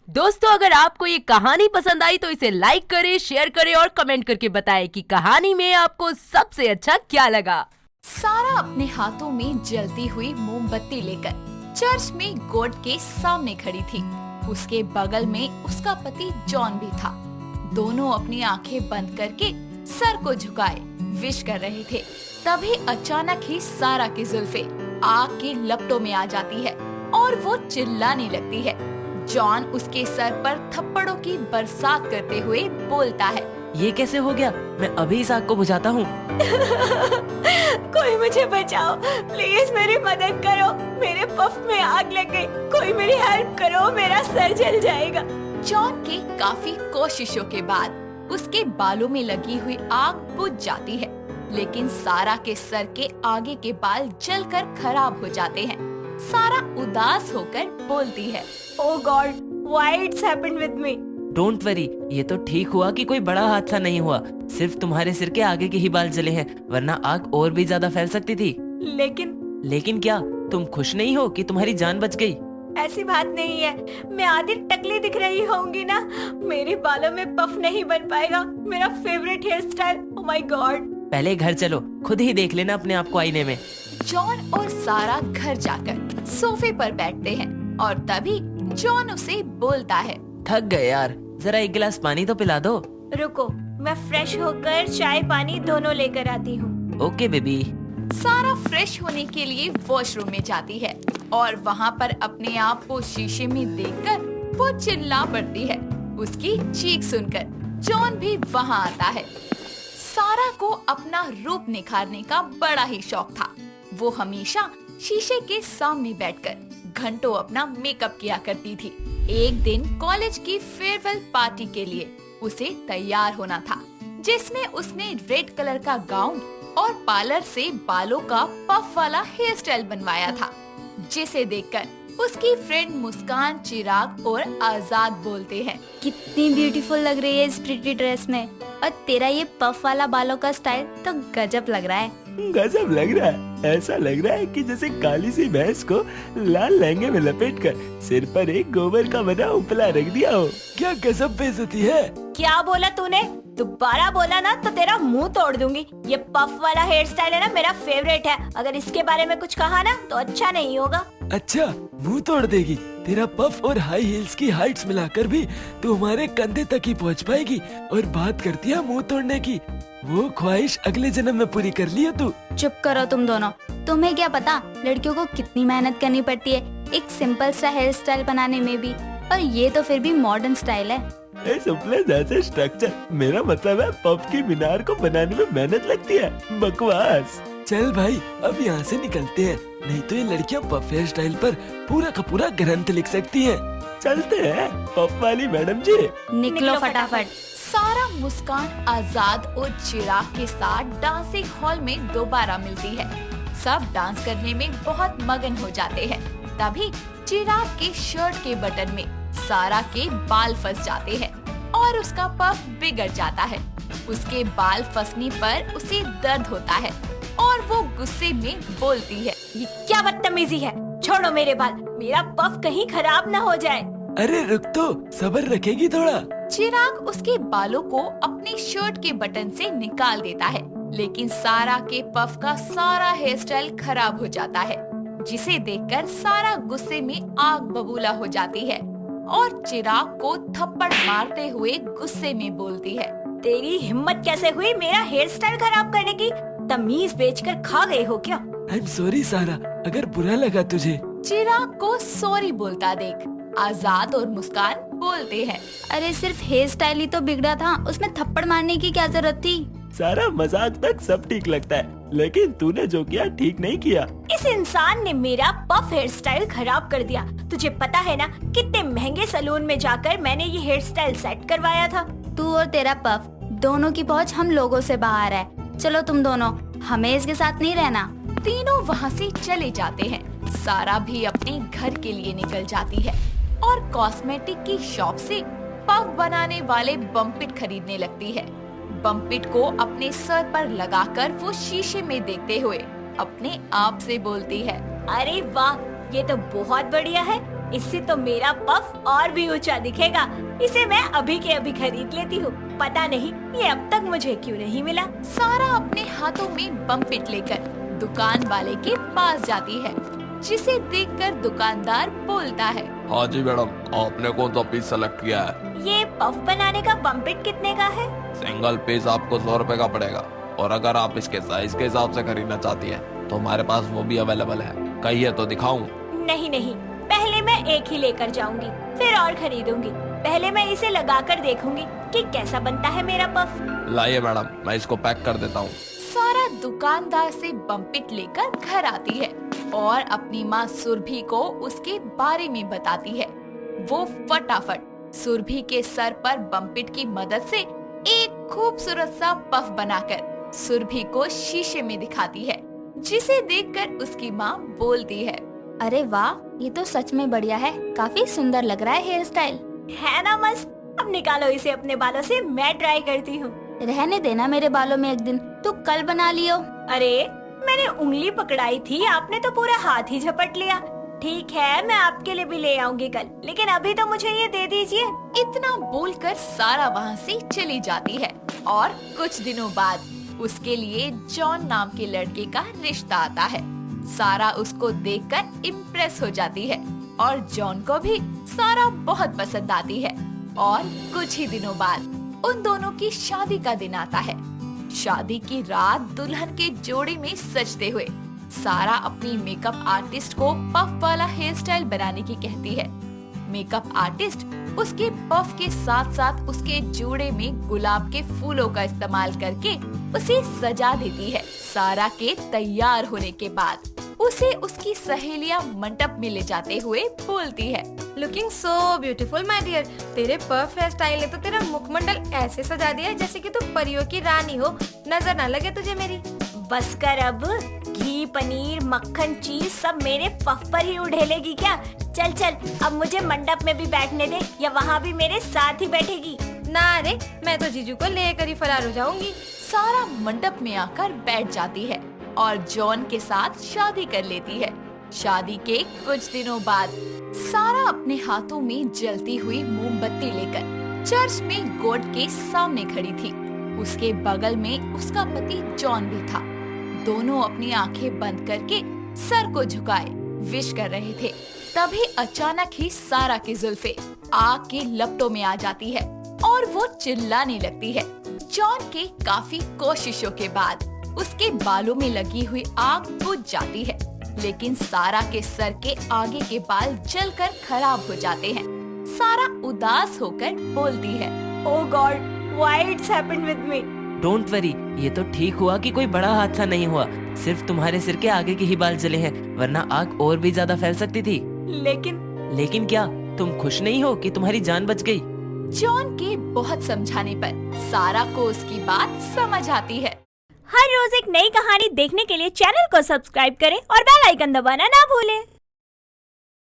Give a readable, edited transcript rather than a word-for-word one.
दोस्तों, अगर आपको ये कहानी पसंद आई तो इसे लाइक करें, शेयर करें और कमेंट करके बताएं कि कहानी में आपको सबसे अच्छा क्या लगा। सारा अपने हाथों में जलती हुई मोमबत्ती लेकर चर्च में गॉड के सामने खड़ी थी। उसके बगल में उसका पति जॉन भी था। दोनों अपनी आंखें बंद करके सर को झुकाए विश कर रहे थे। तभी अचानक ही सारा की जुल्फे आग के लपटों में आ जाती है और वो चिल्लाने लगती है। जॉन उसके सर पर थप्पड़ों की बरसात करते हुए बोलता है, ये कैसे हो गया? मैं अभी इस आग को बुझाता हूँ। कोई मुझे बचाओ, प्लीज मेरी मदद करो, मेरे पफ में आग लग गई, कोई मेरी हेल्प करो, मेरा सर जल जाएगा। जॉन के काफी कोशिशों के बाद उसके बालों में लगी हुई आग बुझ जाती है, लेकिन सारा के सर के आगे के बाल जलकर खराब हो जाते हैं। सारा उदास होकर बोलती है, oh God, why it's happened with me. Don't worry, ये तो ठीक हुआ कि कोई बड़ा हादसा नहीं हुआ। सिर्फ तुम्हारे सिर के आगे के ही बाल जले हैं, वरना आग और भी ज्यादा फैल सकती थी। लेकिन क्या तुम खुश नहीं हो कि तुम्हारी जान बच गई? ऐसी बात नहीं है, मैं आधी टकली दिख रही होंगी ना, मेरे बालों में पफ नहीं बन पाएगा, मेरा favourite hairstyle. Oh my God. पहले घर चलो, खुद ही देख लेना अपने आप को आईने में। जॉन और सारा घर जाकर सोफे पर बैठते हैं और तभी जॉन उसे बोलता है, थक गए यार, जरा एक गिलास पानी तो पिला दो। रुको, मैं फ्रेश होकर चाय पानी दोनों लेकर आती हूँ। Okay baby. सारा फ्रेश होने के लिए वॉशरूम में जाती है और वहाँ पर अपने आप को शीशे में देखकर वो चिल्ला पड़ती है। उसकी चीख सुनकर जॉन भी वहाँ आता है। सारा को अपना रूप निखारने का बड़ा ही शौक था। वो हमेशा शीशे के सामने बैठकर घंटों अपना मेकअप किया करती थी। एक दिन कॉलेज की फेयरवेल पार्टी के लिए उसे तैयार होना था, जिसमें उसने रेड कलर का गाउन और पार्लर से बालों का पफ वाला हेयर स्टाइल बनवाया था, जिसे देखकर उसकी फ्रेंड मुस्कान, चिराग और आजाद बोलते हैं, कितनी ब्यूटीफुल लग रही है इस प्रिटी ड्रेस में, और तेरा ये पफ वाला बालों का स्टाइल तो गजब लग रहा है। गजब लग रहा है, ऐसा लग रहा है कि जैसे काली सी भैंस को लाल लहंगे में लपेटकर सिर पर एक गोबर का बना उपला रख दिया हो। क्या गजब बेइज्जती है। क्या बोला तूने? दोबारा बोला ना तो तेरा मुंह तोड़ दूंगी। ये पफ वाला हेयर स्टाइल है ना, मेरा फेवरेट है। अगर इसके बारे में कुछ कहा ना तो अच्छा नहीं होगा। अच्छा, मुंह तोड़ देगी? तेरा पफ और हाई हील्स की हाइट्स मिलाकर भी तू हमारे कंधे तक ही पहुंच पाएगी, और बात करती है मुंह तोड़ने की। वो ख्वाहिश अगले जन्म में पूरी कर लियो तू। चुप करो तुम दोनों। तुम्हें क्या पता लड़कियों को कितनी मेहनत करनी पड़ती है एक सिंपल सा हेयर स्टाइल बनाने में भी, और ये तो फिर भी मॉडर्न स्टाइल है। सिंपल जैसे स्ट्रक्चर, मेरा मतलब है पफ की मीनार को बनाने में मेहनत लगती है। बकवास। चल भाई, अब यहाँ से निकलते हैं, नहीं तो ये लड़कियाँ पफ हेयर स्टाइल पर पूरा का पूरा ग्रंथ लिख सकती हैं। चलते हैं पफ वाली मैडम जी। निकलो फटाफट। सारा, मुस्कान, आजाद और चिराग के साथ डांसिंग हॉल में दोबारा मिलती है। सब डांस करने में बहुत मगन हो जाते हैं। तभी चिराग के शर्ट के बटन में सारा के बाल फंस जाते हैं और उसका पफ बिगड़ जाता है। उसके बाल फंसने पर उसे दर्द होता है और वो गुस्से में बोलती है, ये क्या बदतमीजी है, छोड़ो मेरे बाल, मेरा पफ कहीं खराब ना हो जाए। अरे रुक तो, सब्र रखेगी थोड़ा। चिराग उसके बालों को अपने शर्ट के बटन से निकाल देता है, लेकिन सारा के पफ का सारा हेयर स्टाइल खराब हो जाता है, जिसे देखकर सारा गुस्से में आग बबूला हो जाती है और चिराग को थप्पड़ मारते हुए गुस्से में बोलती है, तेरी हिम्मत कैसे हुई मेरा हेयर स्टाइल खराब करने की? तमीज बेचकर खा गए हो क्या? आई एम सॉरी सारा, अगर बुरा लगा तुझे। चिराग को सॉरी बोलता देख आजाद और मुस्कान बोलते हैं, अरे सिर्फ हेयर स्टाइल ही तो बिगड़ा था, उसमें थप्पड़ मारने की क्या जरूरत थी? सारा, मजाक तक सब ठीक लगता है, लेकिन तूने जो किया ठीक नहीं किया। इस इंसान ने मेरा पफ हेयर स्टाइल खराब कर दिया। तुझे पता है ना कितने महंगे सैलून में जाकर मैंने ये हेयर स्टाइल सेट करवाया था। तू और तेरा पफ दोनों की पहुंच हम लोगों से बाहर है। चलो तुम दोनों, हमें इसके साथ नहीं रहना। तीनों वहाँ से चले जाते हैं। सारा भी अपने घर के लिए निकल जाती है और कॉस्मेटिक की शॉप से पफ बनाने वाले बम्पिट खरीदने लगती है। बम्पिट को अपने सर पर लगाकर वो शीशे में देखते हुए अपने आप से बोलती है, अरे वाह, ये तो बहुत बढ़िया है। इससे तो मेरा पफ और भी ऊंचा दिखेगा। इसे मैं अभी के अभी खरीद लेती हूँ। पता नहीं ये अब तक मुझे क्यों नहीं मिला। सारा अपने हाथों में बमपिट लेकर दुकान वाले के पास जाती है, जिसे देखकर दुकानदार बोलता है। हाँ जी मैडम, आपने कौन सा पीस सेलेक्ट किया है? ये पफ बनाने का बमपिट कितने का है? सिंगल पीस आपको 100 रुपए का पड़ेगा, और अगर आप इसके साइज के हिसाब से खरीदना चाहती है तो हमारे पास वो भी अवेलेबल है। कहिए तो दिखाऊं? नहीं, पहले मैं एक ही लेकर जाऊंगी, फिर और खरीदूंगी। पहले मैं इसे लगाकर देखूंगी कि कैसा बनता है मेरा पफ। लाइए मैडम, मैं इसको पैक कर देता हूँ। सारा दुकानदार से बमपिट लेकर घर आती है और अपनी माँ सुरभि को उसके बारे में बताती है। वो फटाफट सुरभि के सर पर बमपिट की मदद से एक खूबसूरत सा पफ बनाकर सुरभि को शीशे में दिखाती है, जिसे देखकर उसकी माँ बोलती है। अरे वाह, ये तो सच में बढ़िया है। काफी सुंदर लग रहा है हेयर स्टाइल। है ना मस्त? अब निकालो इसे अपने बालों से, मैं ट्राई करती हूँ। रहने देना मेरे बालों में एक दिन, तू कल बना लियो। अरे मैंने उंगली पकड़ाई थी, आपने तो पूरा हाथ ही झपट लिया। ठीक है, मैं आपके लिए भी ले आऊंगी कल, लेकिन अभी तो मुझे ये दे दीजिए। इतना बोलकर सारा वहाँ से चली जाती है और कुछ दिनों बाद उसके लिए जॉन नाम के लड़के का रिश्ता आता है। सारा उसको देखकर इम्प्रेस हो जाती है और जॉन को भी सारा बहुत पसंद आती है। और कुछ ही दिनों बाद उन दोनों की शादी का दिन आता है। शादी की रात दुल्हन के जोड़े में सजते हुए सारा अपनी मेकअप आर्टिस्ट को पफ वाला हेयर स्टाइल बनाने की कहती है। मेकअप आर्टिस्ट उसके पफ के साथ साथ उसके जोड़े में गुलाब के फूलों का इस्तेमाल करके उसे सजा देती है। सारा के तैयार होने के बाद उसे उसकी सहेलियां मंडप में ले जाते हुए बोलती है। Looking so beautiful my dear. तेरे पफ हेयर स्टाइल ने तो तेरा मुखमंडल ऐसे सजा दिया है जैसे कि तू परियों की रानी हो। नजर ना लगे तुझे मेरी। बस कर अब। घी, पनीर, मक्खन, चीज सब मेरे पफ पर ही उड़ेलेगी क्या? चल चल, अब मुझे मंडप में भी बैठने दे, या वहाँ भी मेरे साथ ही बैठेगी। ना रे, मैं तो जीजू को लेकर ही फरार हो जाऊंगी। सारा मंडप में आकर बैठ जाती है और जॉन के साथ शादी कर लेती है। शादी के कुछ दिनों बाद सारा अपने हाथों में जलती हुई मोमबत्ती लेकर चर्च में गॉड के सामने खड़ी थी। उसके बगल में उसका पति जॉन भी था। दोनों अपनी आंखें बंद करके सर को झुकाए विश कर रहे थे। तभी अचानक ही सारा की जुल्फे आग के लपटों में आ जाती है और वो चिल्लाने लगती है। जॉन के काफी कोशिशों के बाद उसके बालों में लगी हुई आग बुझ जाती है, लेकिन सारा के सर के आगे के बाल जलकर खराब हो जाते हैं। सारा उदास होकर बोलती है, oh God, why it's happened with me? Don't worry, ये तो ठीक हुआ कि कोई बड़ा हादसा नहीं हुआ। सिर्फ तुम्हारे सिर के आगे के ही बाल जले हैं, वरना आग और भी ज्यादा फैल सकती थी। लेकिन क्या तुम खुश नहीं हो कि तुम्हारी जान बच गई? जॉन के बहुत समझाने पर सारा को उसकी बात समझ आती है। हर रोज एक नई कहानी देखने के लिए चैनल को सब्सक्राइब करें और बेल आइकन दबाना ना भूलें।